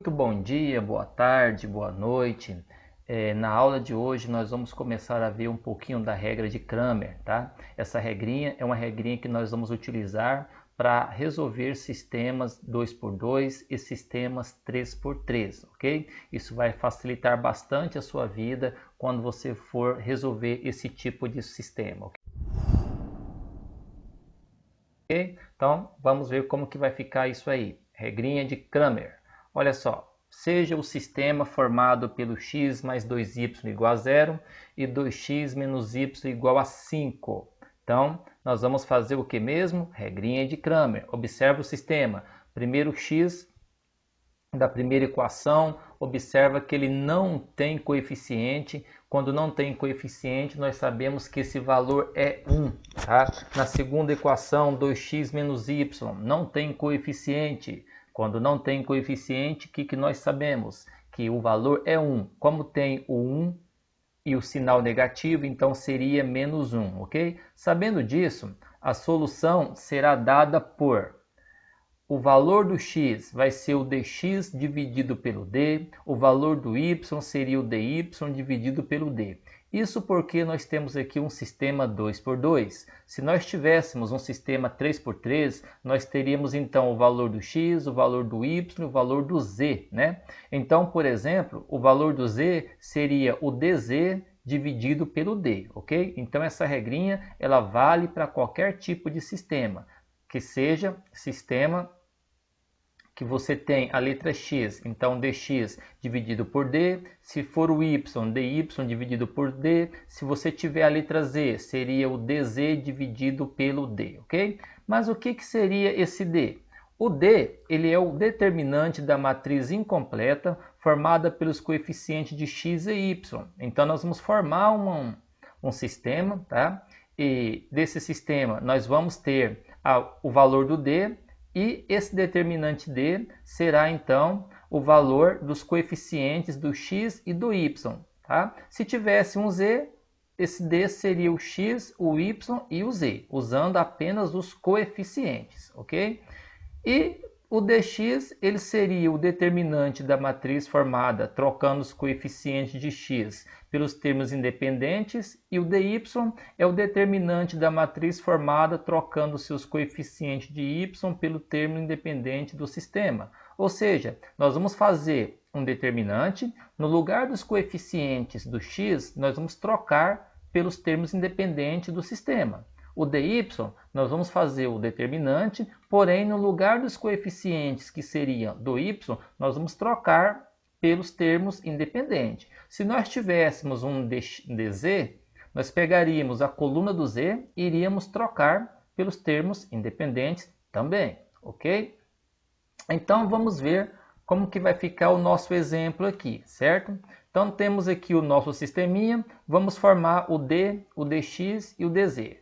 Muito bom dia, boa tarde, boa noite. Na aula de hoje nós vamos começar a ver um pouquinho da regra de Cramer, tá? Essa regrinha é uma regrinha que nós vamos utilizar para resolver sistemas 2x2 e sistemas 3x3, ok? Isso vai facilitar bastante a sua vida quando você for resolver esse tipo de sistema, ok? Então, vamos ver como que vai ficar isso aí. Regrinha de Cramer. Olha só, seja o sistema formado pelo x mais 2y igual a 0 e 2x menos y igual a 5. Então, nós vamos fazer o que mesmo? Regrinha de Cramer. Observa o sistema. Primeiro x da primeira equação, observa que ele não tem coeficiente. Quando não tem coeficiente, nós sabemos que esse valor é 1. Tá? Na segunda equação, 2x menos y, não tem coeficiente. Quando não tem coeficiente, o que nós sabemos? Que o valor é 1. Como tem o 1 e o sinal negativo, então seria menos 1, ok? Sabendo disso, a solução será dada por o valor do x vai ser o dx dividido pelo d, o valor do y seria o dy dividido pelo d. Isso porque nós temos aqui um sistema 2x2. Se nós tivéssemos um sistema 3x3, nós teríamos então o valor do x, o valor do y e o valor do z, né? Então, por exemplo, o valor do z seria o dz dividido pelo d, ok? Então, essa regrinha ela vale para qualquer tipo de sistema, que seja sistema que você tem a letra x, então dx dividido por d. Se for o y, dy dividido por d. Se você tiver a letra z, seria o dz dividido pelo d, ok? Mas o que seria esse d? O d ele é o determinante da matriz incompleta formada pelos coeficientes de x e y. Então nós vamos formar um sistema, tá? E desse sistema nós vamos ter o valor do d, e esse determinante d será então o valor dos coeficientes do x e do y. Tá? Se tivesse um z, esse d seria o x, o y e o z, usando apenas os coeficientes, ok? E o dx ele seria o determinante da matriz formada trocando os coeficientes de x pelos termos independentes, e o dy é o determinante da matriz formada trocando seus coeficientes de y pelo termo independente do sistema. Ou seja, nós vamos fazer um determinante, no lugar dos coeficientes do x, nós vamos trocar pelos termos independentes do sistema. O dy, nós vamos fazer o determinante, porém no lugar dos coeficientes que seriam do y, nós vamos trocar pelos termos independentes. Se nós tivéssemos um dz, nós pegaríamos a coluna do z e iríamos trocar pelos termos independentes também, ok? Então vamos ver como que vai ficar o nosso exemplo aqui, certo? Então temos aqui o nosso sisteminha, vamos formar o d, o dx e o dz.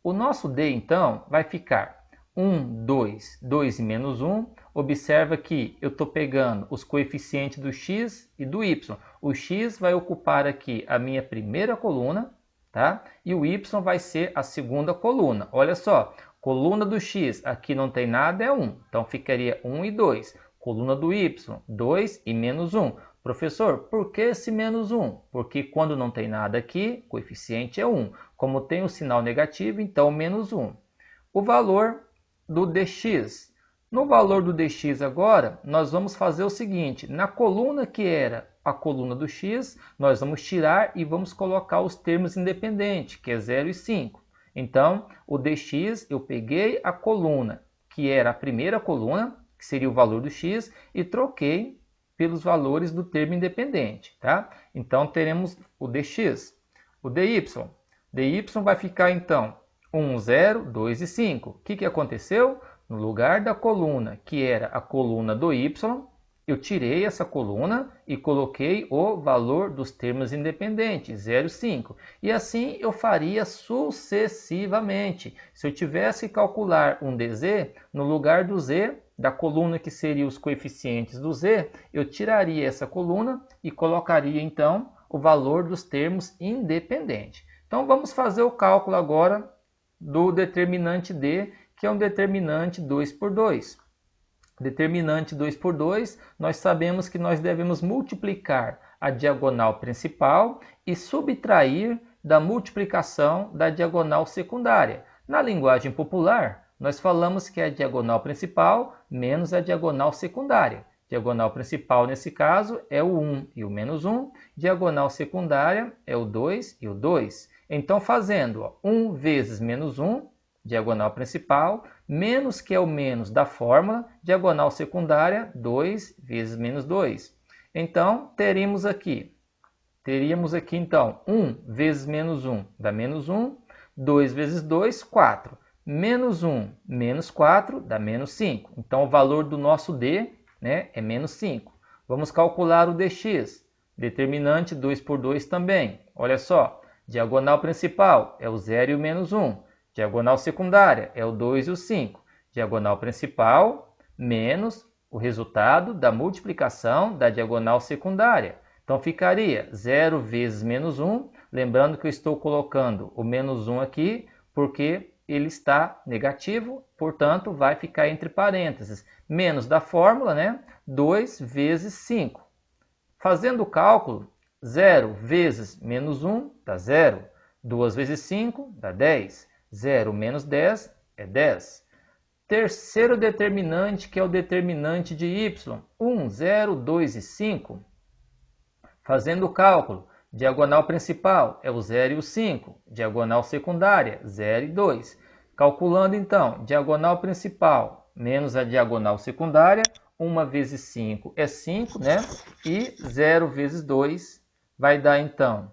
O nosso d, então, vai ficar 1, 2, 2 e menos 1. Observa que eu estou pegando os coeficientes do x e do y. O x vai ocupar aqui a minha primeira coluna, tá? E o y vai ser a segunda coluna. Olha só, coluna do x, aqui não tem nada, é 1. Então, ficaria 1 e 2. Coluna do y, 2 e menos 1. Professor, por que esse menos 1? Porque quando não tem nada aqui, coeficiente é 1. Como tem o sinal negativo, então menos 1. O valor do dx. No valor do dx agora, nós vamos fazer o seguinte. Na coluna que era a coluna do x, nós vamos tirar e vamos colocar os termos independentes, que é 0 e 5. Então, o dx, eu peguei a coluna, que era a primeira coluna, que seria o valor do x, e troquei pelos valores do termo independente, tá? Então, teremos o dx. O dy. dy vai ficar, então, 1, 0, 2 e 5. O que aconteceu? No lugar da coluna, que era a coluna do y, eu tirei essa coluna e coloquei o valor dos termos independentes, 0 e 5. E assim eu faria sucessivamente. Se eu tivesse que calcular um dz, no lugar do z, da coluna que seria os coeficientes do z, eu tiraria essa coluna e colocaria então o valor dos termos independentes. Então vamos fazer o cálculo agora do determinante d, que é um determinante 2x2. determinante 2 por 2, nós sabemos que nós devemos multiplicar a diagonal principal e subtrair da multiplicação da diagonal secundária. Na linguagem popular, nós falamos que é a diagonal principal menos a diagonal secundária. Diagonal principal, nesse caso, é o 1 e o menos 1. Diagonal secundária é o 2 e o 2. Então, fazendo 1 vezes menos 1, diagonal principal, menos que é o menos da fórmula, diagonal secundária, 2 vezes menos 2. Então, teríamos aqui, então, 1 vezes menos 1 dá menos 1, 2 vezes 2, 4. Menos 1 menos 4 dá menos 5. Então, o valor do nosso D, né, é menos 5. Vamos calcular o dx. Determinante 2 por 2 também. Olha só, diagonal principal é o 0 e o menos 1. Diagonal secundária é o 2 e o 5. Diagonal principal menos o resultado da multiplicação da diagonal secundária. Então, ficaria 0 vezes menos 1. Lembrando que eu estou colocando o menos 1 aqui, porque ele está negativo, portanto, vai ficar entre parênteses. Menos da fórmula, né? 2 vezes 5. Fazendo o cálculo, 0 vezes menos 1 dá 0. 2 vezes 5 dá 10. 0 menos 10 é 10. Terceiro determinante, que é o determinante de y. 1, 0, 2 e 5. Fazendo o cálculo, diagonal principal é o 0 e o 5. Diagonal secundária, 0 e 2. Calculando, então, diagonal principal menos a diagonal secundária, 1 vezes 5 é 5, né? E 0 vezes 2 vai dar, então,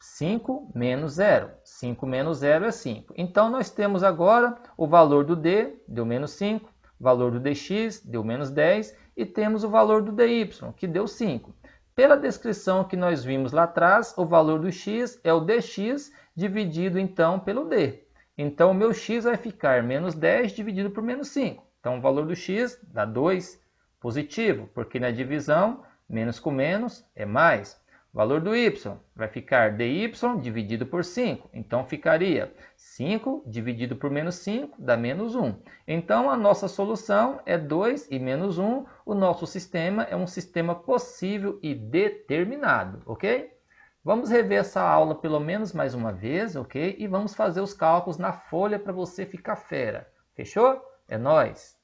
5 menos 0. 5 menos 0 é 5. Então, nós temos agora o valor do D, deu menos 5, valor do dx, deu menos 10, e temos o valor do dy, que deu 5. Pela descrição que nós vimos lá atrás, o valor do x é o dx dividido, então, pelo d. Então, o meu x vai ficar menos 10 dividido por menos 5. Então, o valor do x dá 2, positivo, porque na divisão, menos com menos é mais. O valor do y vai ficar dy dividido por 5. Então, ficaria 5 dividido por menos 5 dá menos 1. Então, a nossa solução é 2 e menos 1. O nosso sistema é um sistema possível e determinado, ok? Vamos rever essa aula pelo menos mais uma vez, ok? E vamos fazer os cálculos na folha para você ficar fera. Fechou? É nóis!